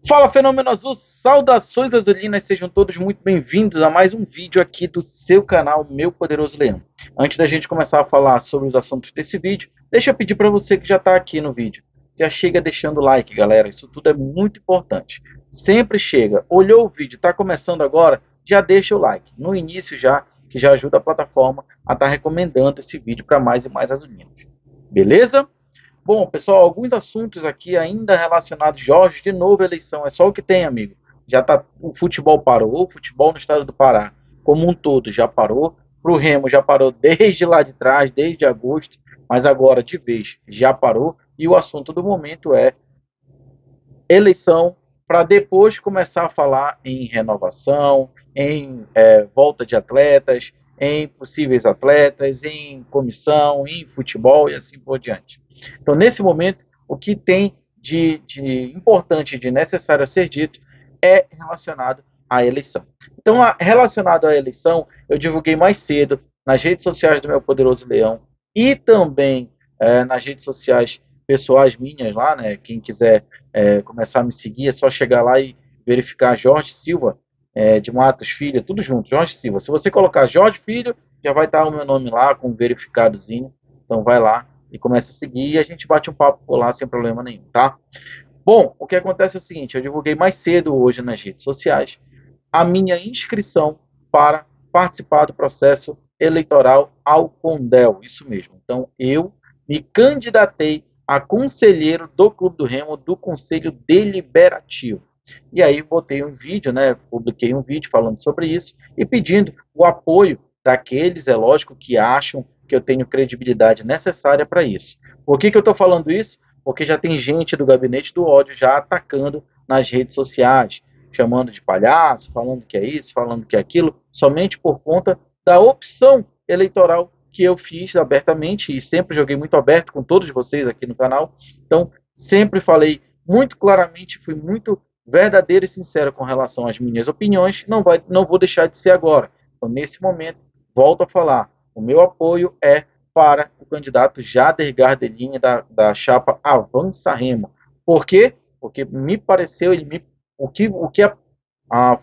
Fala, Fenômeno Azul, saudações azulinas, sejam todos muito bem-vindos a mais um vídeo aqui do seu canal Meu Poderoso Leão. Antes da gente começar a falar sobre os assuntos desse vídeo, deixa eu pedir para você que já está aqui no vídeo, já chega deixando o like, galera, isso tudo é muito importante. Sempre chega, olhou o vídeo, está começando agora, já deixa o like, no início já, que já ajuda a plataforma a estar recomendando esse vídeo para mais e mais azulinos. Beleza? Bom, pessoal, alguns assuntos aqui ainda relacionados. Jorge, de novo eleição, é só o que tem, amigo. Já tá, o futebol parou, o futebol no estado do Pará, como um todo, já parou. Para o Remo já parou desde lá de trás, desde agosto, mas agora de vez já parou. E o assunto do momento é eleição, para depois começar a falar em renovação, em volta de atletas, em possíveis atletas, em comissão, em futebol e assim por diante. Então, nesse momento, o que tem de importante, de necessário a ser dito, é relacionado à eleição. Então, relacionado à eleição, eu divulguei mais cedo nas redes sociais do Meu Poderoso Leão e também nas redes sociais pessoais minhas lá, né? Quem quiser começar a me seguir, é só chegar lá e verificar Jorge Silva de Matos Filho, tudo junto, Jorge Silva. Se você colocar Jorge Filho, já vai estar o meu nome lá com um verificadozinho. Então vai lá e começa a seguir e a gente bate um papo por lá sem problema nenhum, tá? Bom, o que acontece é o seguinte, eu divulguei mais cedo hoje nas redes sociais a minha inscrição para participar do processo eleitoral ao CONDEL, isso mesmo. Então eu me candidatei a conselheiro do Clube do Remo do Conselho Deliberativo. E aí botei um vídeo, né, publiquei um vídeo falando sobre isso e pedindo o apoio daqueles, é lógico, que acham que eu tenho credibilidade necessária para isso. Por que eu estou falando isso? Porque já tem gente do gabinete do ódio já atacando nas redes sociais, chamando de palhaço, falando que é isso, falando que é aquilo, somente por conta da opção eleitoral que eu fiz abertamente e sempre joguei muito aberto com todos vocês aqui no canal. Então, sempre falei muito claramente, fui muito verdadeiro e sincero com relação às minhas opiniões, não vou deixar de ser agora. Então, nesse momento, volto a falar, o meu apoio é para o candidato Jader Gardelini da chapa Avança Remo. Por quê? Porque me pareceu, o que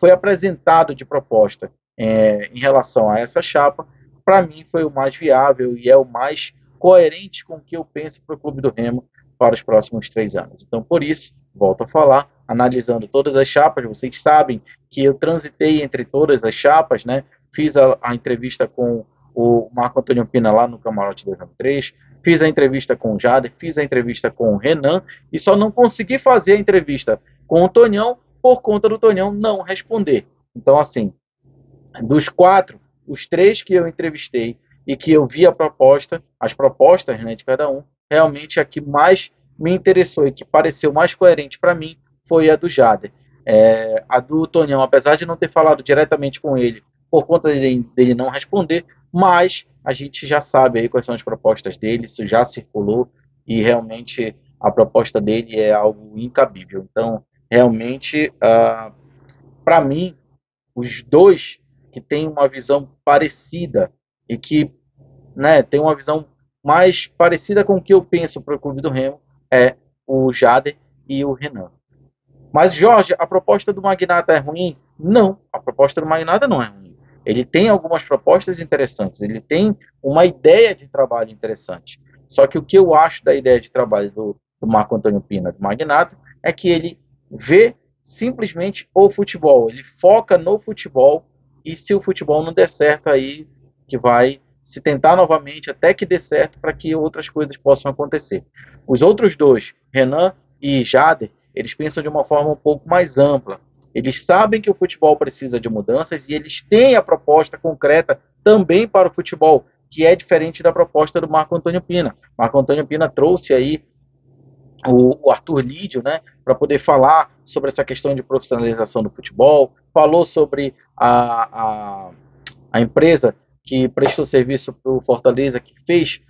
foi apresentado de proposta em relação a essa chapa, para mim foi o mais viável e é o mais coerente com o que eu penso para o Clube do Remo para os próximos 3 anos. Então, por isso, volto a falar, analisando todas as chapas, vocês sabem que eu transitei entre todas as chapas, né? Fiz a entrevista com o Marco Antônio Pina lá no Camarote 293, fiz a entrevista com o Jader, fiz a entrevista com o Renan e só não consegui fazer a entrevista com o Tonhão por conta do Tonhão não responder. Então, assim, dos 4, os 3 que eu entrevistei e que eu vi a proposta, as propostas, né, de cada um, realmente a que mais me interessou e que pareceu mais coerente para mim foi a do Jader. A do Tonhão, apesar de não ter falado diretamente com ele, por conta dele não responder, mas a gente já sabe aí quais são as propostas dele, isso já circulou e realmente a proposta dele é algo incabível. Então, realmente, para mim, os dois que têm uma visão parecida e que, né, tem uma visão mais parecida com o que eu penso para o Clube do Remo é o Jader e o Renan. Mas, Jorge, a proposta do Magnata é ruim? Não, a proposta do Magnata não é ruim. Ele tem algumas propostas interessantes, ele tem uma ideia de trabalho interessante. Só que o que eu acho da ideia de trabalho do Marco Antônio Pina, do Magnata, é que ele vê simplesmente o futebol, ele foca no futebol e se o futebol não der certo aí, que vai se tentar novamente até que dê certo para que outras coisas possam acontecer. Os outros dois, Renan e Jader, eles pensam de uma forma um pouco mais ampla. Eles sabem que o futebol precisa de mudanças e eles têm a proposta concreta também para o futebol, que é diferente da proposta do Marco Antônio Pina. Marco Antônio Pina trouxe aí o Arthur Lídio, né, para poder falar sobre essa questão de profissionalização do futebol, falou sobre a empresa que prestou serviço para o Fortaleza, que fez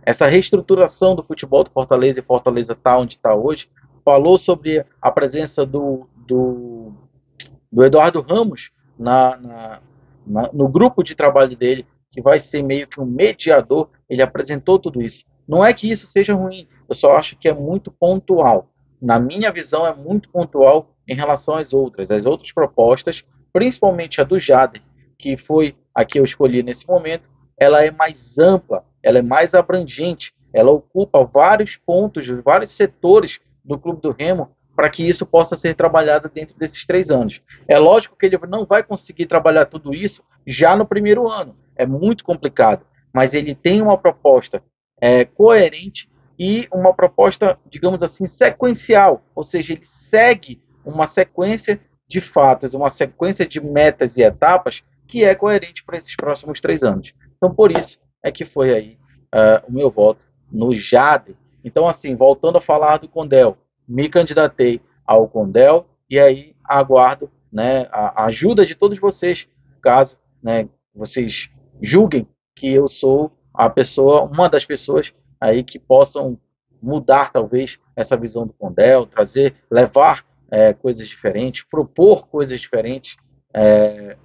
essa reestruturação do futebol do Fortaleza e Fortaleza está onde está hoje, falou sobre a presença do Eduardo Ramos no grupo de trabalho dele, que vai ser meio que um mediador, ele apresentou tudo isso. Não é que isso seja ruim, eu só acho que é muito pontual. Na minha visão, é muito pontual em relação às outras. As outras propostas, principalmente a do Jader, que foi a que eu escolhi nesse momento, ela é mais ampla, ela é mais abrangente, ela ocupa vários pontos, vários setores do Clube do Remo para que isso possa ser trabalhado dentro desses 3 anos. É lógico que ele não vai conseguir trabalhar tudo isso já no primeiro ano, é muito complicado, mas ele tem uma proposta coerente e uma proposta, digamos assim, sequencial, ou seja, ele segue uma sequência de fatos, uma sequência de metas e etapas que é coerente para esses próximos 3 anos. Então, por isso é que foi aí o meu voto no Jade. Então, assim, voltando a falar do Condel, me candidatei ao Condel e aí aguardo, né, a ajuda de todos vocês, caso, né, vocês julguem que eu sou a pessoa, uma das pessoas aí que possam mudar talvez essa visão do Condel, trazer, levar coisas diferentes, propor coisas diferentes.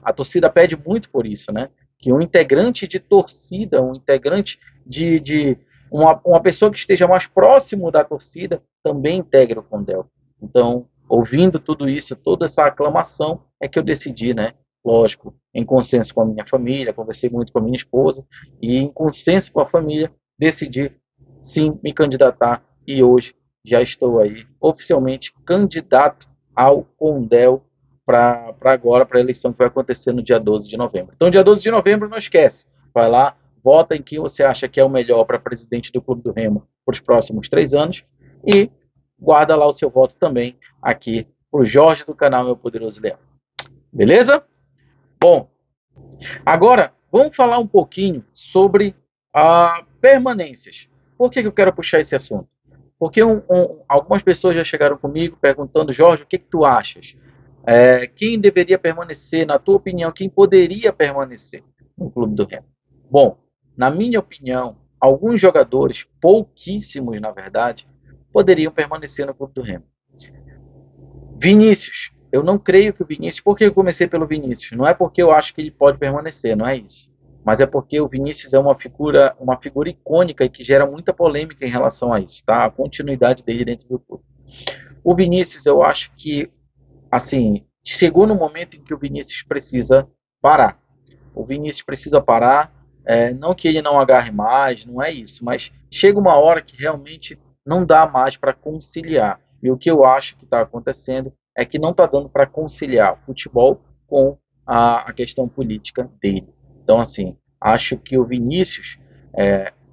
A torcida pede muito por isso, né? Que um integrante de torcida, um integrante de uma pessoa que esteja mais próximo da torcida também integra o Condel. Então, ouvindo tudo isso, toda essa aclamação, é que eu decidi, né? Lógico, em consenso com a minha família, conversei muito com a minha esposa, e em consenso com a família, decidi sim me candidatar e hoje já estou aí oficialmente candidato ao Condel para agora, para a eleição que vai acontecer no dia 12 de novembro. Então, dia 12 de novembro, não esquece, vai lá, vota em quem você acha que é o melhor para presidente do Clube do Remo para os próximos 3 anos e guarda lá o seu voto também aqui para o Jorge do canal Meu Poderoso Leão. Beleza? Bom, agora vamos falar um pouquinho sobre permanências. Por que eu quero puxar esse assunto? Porque algumas pessoas já chegaram comigo perguntando, Jorge, o que tu achas? Quem deveria permanecer, na tua opinião, quem poderia permanecer no Clube do Remo? Bom, na minha opinião, alguns jogadores, pouquíssimos na verdade, poderiam permanecer no Clube do Remo. Vinícius, eu não creio que o Vinícius. Por que eu comecei pelo Vinícius? Não é porque eu acho que ele pode permanecer, não é isso. Mas é porque o Vinícius é uma figura icônica e que gera muita polêmica em relação a isso, tá? A continuidade dele dentro do clube. O Vinícius, eu acho que, assim, chegou no momento em que o Vinícius precisa parar. O Vinícius precisa parar, não que ele não agarre mais, não é isso, mas chega uma hora que realmente não dá mais para conciliar. E o que eu acho que está acontecendo é que não está dando para conciliar o futebol com a questão política dele. Então, assim, acho que o Vinícius,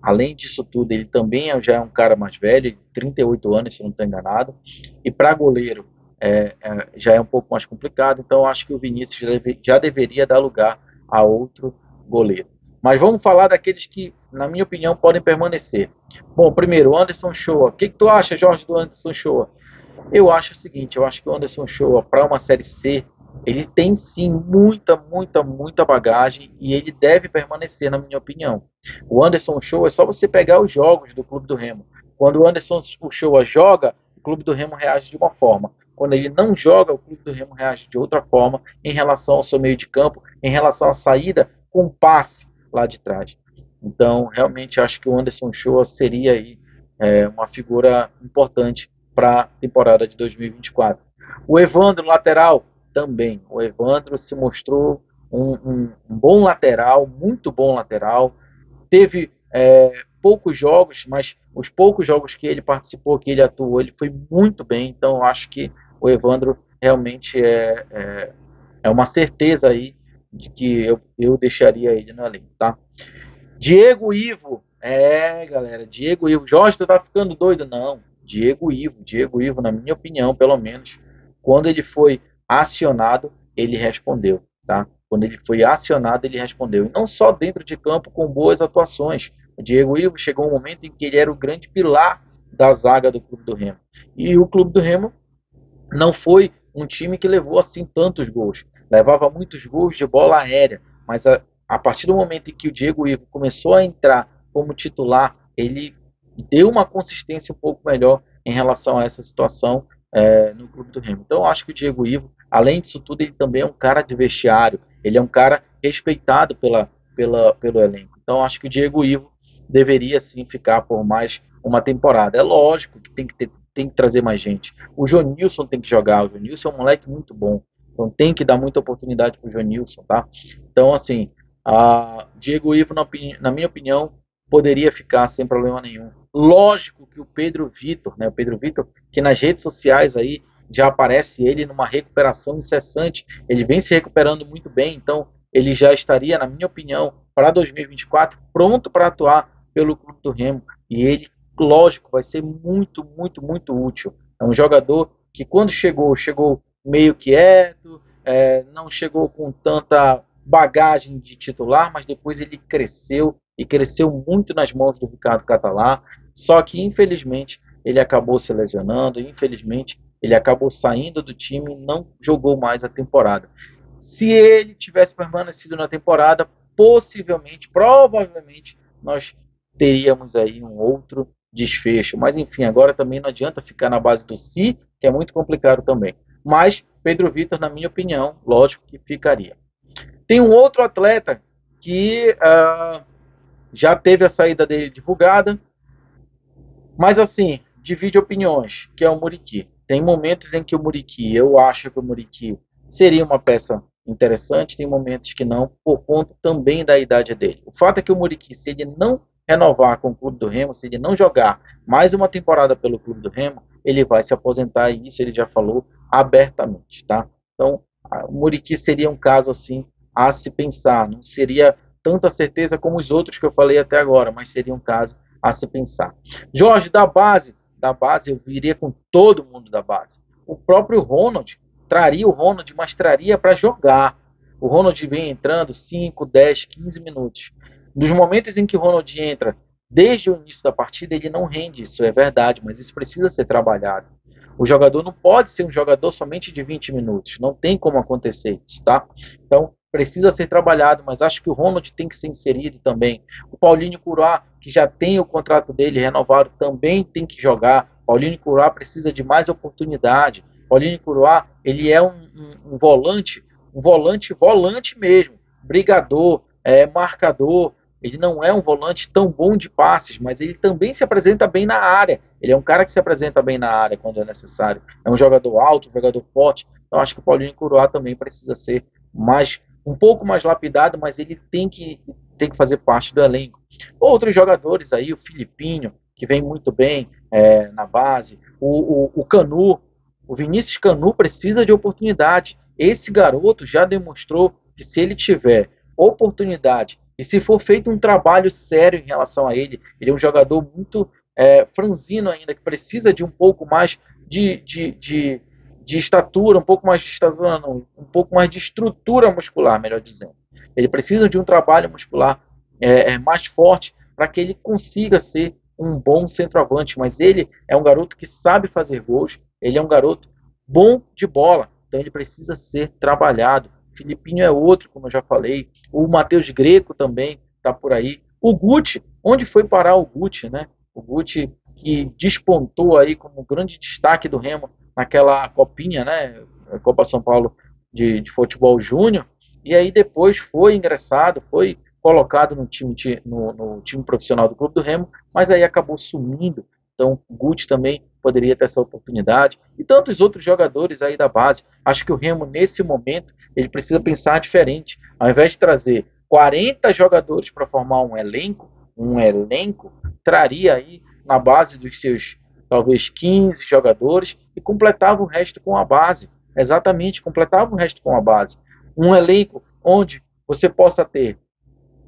além disso tudo, ele também já é um cara mais velho, 38 anos, se não estou enganado, e para goleiro já é um pouco mais complicado, então acho que o Vinícius já deveria dar lugar a outro goleiro. Mas vamos falar daqueles que, na minha opinião, podem permanecer. Bom, primeiro, Anderson Shoa. O que tu acha, Jorge, do Anderson Shoa? Eu acho o seguinte, eu acho que o Anderson Shoa, para uma Série C, ele tem sim muita bagagem e ele deve permanecer, na minha opinião. O Anderson Shoa, é só você pegar os jogos do Clube do Remo. Quando o Anderson Shoa joga, o Clube do Remo reage de uma forma. Quando ele não joga, o Clube do Remo reage de outra forma em relação ao seu meio de campo, em relação à saída com passe lá de trás. Então, realmente acho que o Anderson Shoa seria aí uma figura importante para a temporada de 2024. O Evandro, lateral, também. O Evandro se mostrou um bom lateral, muito bom lateral. Teve poucos jogos, mas os poucos jogos que ele participou, que ele atuou, ele foi muito bem. Então, acho que o Evandro realmente é uma certeza aí de que eu deixaria ele no elenco, tá? Diego Ivo. Galera, Diego Ivo. Jorge, tu tá ficando doido? Não. Diego Ivo, na minha opinião, pelo menos, quando ele foi acionado, ele respondeu, tá? Quando ele foi acionado, ele respondeu. E não só dentro de campo com boas atuações. O Diego Ivo chegou um momento em que ele era o grande pilar da zaga do Clube do Remo. E o Clube do Remo não foi um time que levou assim tantos gols. Levava muitos gols de bola aérea, mas a partir do momento em que o Diego Ivo começou a entrar como titular, ele deu uma consistência um pouco melhor em relação a essa situação no Clube do Remo. Então eu acho que o Diego Ivo, além disso tudo, ele também é um cara de vestiário, ele é um cara respeitado pelo elenco. Então eu acho que o Diego Ivo deveria sim ficar por mais uma temporada. É lógico que tem que trazer mais gente. O Jonilson tem que jogar, o Jonilson é um moleque muito bom, então tem que dar muita oportunidade para o Jonilson, tá? Então, assim, Diego Ivo, na minha opinião, poderia ficar sem problema nenhum. Lógico que o Pedro Vitor, né? O Pedro Vitor, que nas redes sociais aí já aparece ele numa recuperação incessante, ele vem se recuperando muito bem, então ele já estaria, na minha opinião, para 2024 pronto para atuar pelo Clube do Remo. E ele, lógico, vai ser muito, muito, muito útil. É um jogador que quando chegou meio quieto, não chegou com tanta bagagem de titular, mas depois ele cresceu e cresceu muito nas mãos do Ricardo Catalá. Só que infelizmente ele acabou se lesionando, infelizmente ele acabou saindo do time e não jogou mais a temporada. Se ele tivesse permanecido na temporada, possivelmente, provavelmente, nós teríamos aí um outro desfecho. Mas enfim, agora também não adianta ficar na base do si, que é muito complicado também. Mas Pedro Vitor, na minha opinião, lógico que ficaria. Tem um outro atleta que já teve a saída dele divulgada, mas assim, divide opiniões, que é o Muriqui. Tem momentos em que o Muriqui, eu acho que o Muriqui seria uma peça interessante, tem momentos que não, por conta também da idade dele. O fato é que o Muriqui, se ele não renovar com o Clube do Remo, se ele não jogar mais uma temporada pelo Clube do Remo, ele vai se aposentar, e isso ele já falou abertamente, tá? Então, o Muriqui seria um caso assim a se pensar, não seria tanta certeza como os outros que eu falei até agora, mas seria um caso a se pensar. Jorge, da base eu viria com todo mundo da base. O próprio Ronald, traria o Ronald, mas traria para jogar. O Ronald vem entrando 5, 10, 15 minutos. Nos momentos em que o Ronald entra, desde o início da partida, ele não rende, isso é verdade, mas isso precisa ser trabalhado. O jogador não pode ser um jogador somente de 20 minutos, não tem como acontecer isso, tá? Então, precisa ser trabalhado, mas acho que o Ronald tem que ser inserido também. O Paulinho Curá, que já tem o contrato dele renovado, também tem que jogar. Paulinho Curá precisa de mais oportunidade. Paulinho Curá, ele é um volante mesmo, brigador, marcador. Ele não é um volante tão bom de passes, mas ele também se apresenta bem na área. Ele é um cara que se apresenta bem na área quando é necessário. É um jogador alto, um jogador forte. Então acho que o Paulinho Curá também precisa ser um pouco mais lapidado, mas ele tem que fazer parte do elenco. Outros jogadores aí, o Filipinho, que vem muito bem na base, o Canu, o Vinícius Canu precisa de oportunidade. Esse garoto já demonstrou que se ele tiver oportunidade e se for feito um trabalho sério em relação a ele, ele é um jogador muito franzino ainda, que precisa de um pouco mais de estatura, um pouco mais de estatura não, um pouco mais de estrutura muscular, melhor dizendo. Ele precisa de um trabalho muscular mais forte para que ele consiga ser um bom centroavante, mas ele é um garoto que sabe fazer gols, ele é um garoto bom de bola, então ele precisa ser trabalhado. Filipinho é outro, como eu já falei, o Matheus Greco também está por aí. O Guti, onde foi parar o Guti, né? O Guti que despontou aí como grande destaque do Remo naquela copinha, né? A Copa São Paulo de futebol júnior, e aí depois foi ingressado, foi colocado no time profissional do Clube do Remo, mas aí acabou sumindo. Então o Guti também poderia ter essa oportunidade, e tantos outros jogadores aí da base. Acho que o Remo, nesse momento, ele precisa pensar diferente. Ao invés de trazer 40 jogadores para formar um elenco, traria aí na base dos seus talvez 15 jogadores e completava o resto com a base. Exatamente, completava o resto com a base. Um elenco onde você possa ter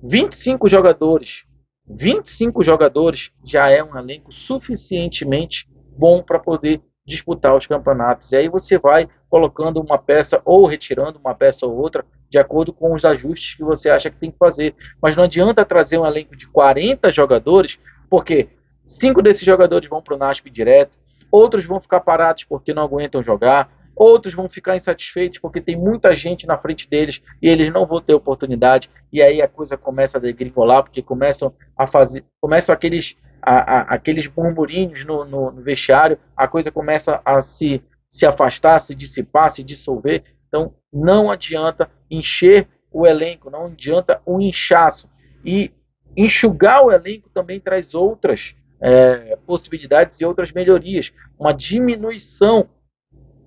25 jogadores. 25 jogadores já é um elenco suficientemente bom para poder disputar os campeonatos. E aí você vai colocando uma peça ou retirando uma peça ou outra de acordo com os ajustes que você acha que tem que fazer. Mas não adianta trazer um elenco de 40 jogadores, porque 5 desses jogadores vão para o NASP direto, outros vão ficar parados porque não aguentam jogar, outros vão ficar insatisfeitos porque tem muita gente na frente deles e eles não vão ter oportunidade, e aí a coisa começa a degringolar, porque começam aqueles murmurinhos no vestiário, a coisa começa a se afastar, se dissipar, se dissolver. Então não adianta encher o elenco, não adianta o inchaço. E Enxugar o elenco também traz outras possibilidades e outras melhorias. Uma diminuição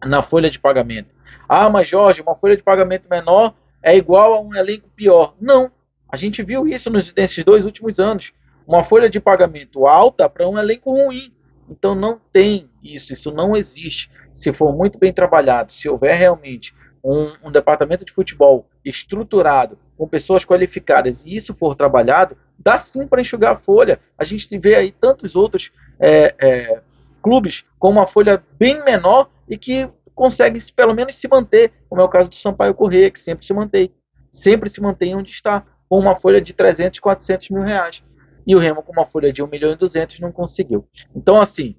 na folha de pagamento. Ah, mas Jorge, uma folha de pagamento menor é igual a um elenco pior. Não. A gente viu isso nesses 2 últimos anos. Uma folha de pagamento alta para um elenco ruim. Então não tem isso não existe. Se for muito bem trabalhado, se houver realmente um departamento de futebol estruturado, com pessoas qualificadas, e isso for trabalhado, dá sim para enxugar a folha. A gente vê aí tantos outros clubes com uma folha bem menor e que conseguem pelo menos se manter, como é o caso do Sampaio Corrêa, que sempre se mantém onde está, com uma folha de 300, 400 mil reais. E o Remo com uma folha de 1 milhão e 200 não conseguiu. Então, assim,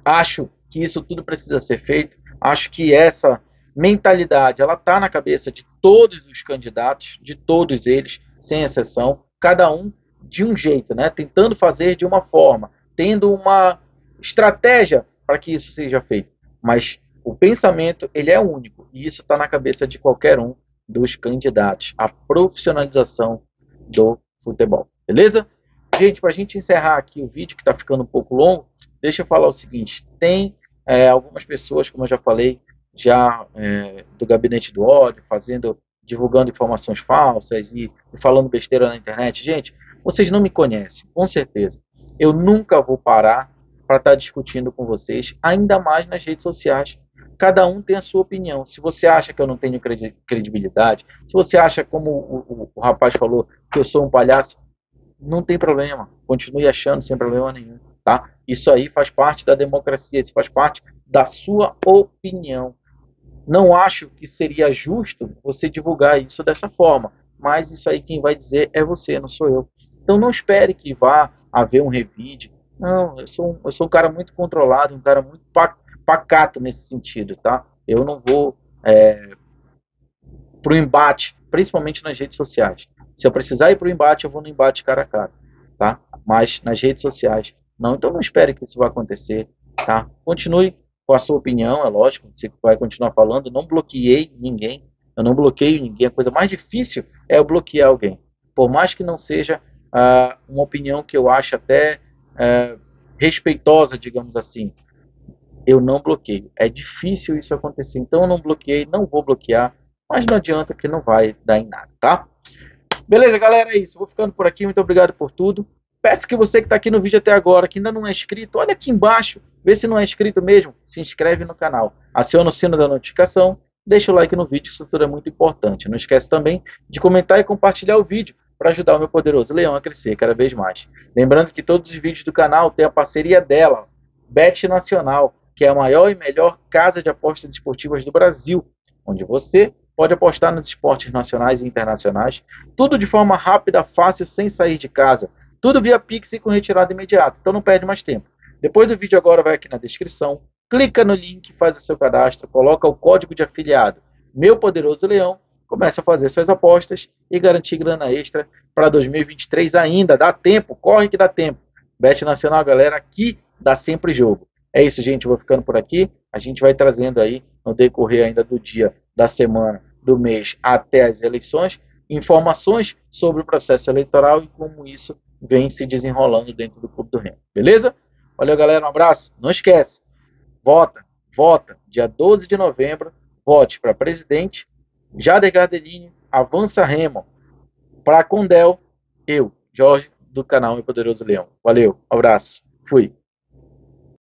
acho que isso tudo precisa ser feito, acho que essa mentalidade, ela está na cabeça de todos os candidatos, de todos eles, sem exceção, cada um de um jeito, né? Tentando fazer de uma forma, tendo uma estratégia para que isso seja feito. Mas o pensamento, ele é único, e isso está na cabeça de qualquer um dos candidatos, a profissionalização do futebol, beleza? Gente, para a gente encerrar aqui o vídeo, que está ficando um pouco longo, deixa eu falar o seguinte, tem algumas pessoas, como eu já falei, do gabinete do ódio, divulgando informações falsas e falando besteira na internet. Gente, vocês não me conhecem, com certeza. Eu nunca vou parar para estar discutindo com vocês, ainda mais nas redes sociais. Cada um tem a sua opinião. Se você acha que eu não tenho credibilidade, se você acha, como o rapaz falou, que eu sou um palhaço, não tem problema. Continue achando sem problema nenhum, tá? Isso aí faz parte da democracia, isso faz parte da sua opinião. Não acho que seria justo você divulgar isso dessa forma, mas isso aí quem vai dizer é você, não sou eu. Então não espere que vá haver um revide. Não, eu sou um cara muito controlado, um cara muito pacato nesse sentido, tá? Eu não vou para o embate, principalmente nas redes sociais. Se eu precisar ir para o embate, eu vou no embate cara a cara, tá? Mas nas redes sociais, não. Então não espere que isso vá acontecer, tá? Continue com a sua opinião, é lógico, você vai continuar falando. Não bloqueei ninguém, eu não bloqueio ninguém. A coisa mais difícil é eu bloquear alguém, por mais que não seja uma opinião que eu acho até respeitosa, digamos assim. Eu não bloqueio. É difícil isso acontecer. Então eu não bloqueei, não vou bloquear, mas não adianta que não vai dar em nada, tá? Beleza, galera, é isso. Vou ficando por aqui. Muito obrigado por tudo. Peço que você que está aqui no vídeo até agora, que ainda não é inscrito, olha aqui embaixo, vê se não é inscrito mesmo, se inscreve no canal, aciona o sino da notificação, deixa o like no vídeo, isso tudo é muito importante. Não esquece também de comentar e compartilhar o vídeo para ajudar o meu poderoso leão a crescer cada vez mais. Lembrando que todos os vídeos do canal têm a parceria dela, Bet Nacional, que é a maior e melhor casa de apostas esportivas do Brasil, onde você pode apostar nos esportes nacionais e internacionais, tudo de forma rápida, fácil, sem sair de casa. Tudo via Pix e com retirada imediata, então não perde mais tempo. Depois do vídeo agora vai aqui na descrição, clica no link, faz o seu cadastro, coloca o código de afiliado Meu Poderoso Leão, começa a fazer suas apostas e garantir grana extra para 2023 ainda. Dá tempo, corre que dá tempo. Bet Nacional, galera, aqui dá sempre jogo. É isso, gente, eu vou ficando por aqui. A gente vai trazendo aí, no decorrer ainda do dia, da semana, do mês até as eleições, informações sobre o processo eleitoral e como isso vem se desenrolando dentro do Clube do Remo. Beleza? Valeu, galera, um abraço. Não esquece, vota, dia 12 de novembro, vote para presidente, Jader Gardelini, avança Remo, para Condel, eu, Jorge, do canal Meu Poderoso Leão. Valeu, abraço, fui.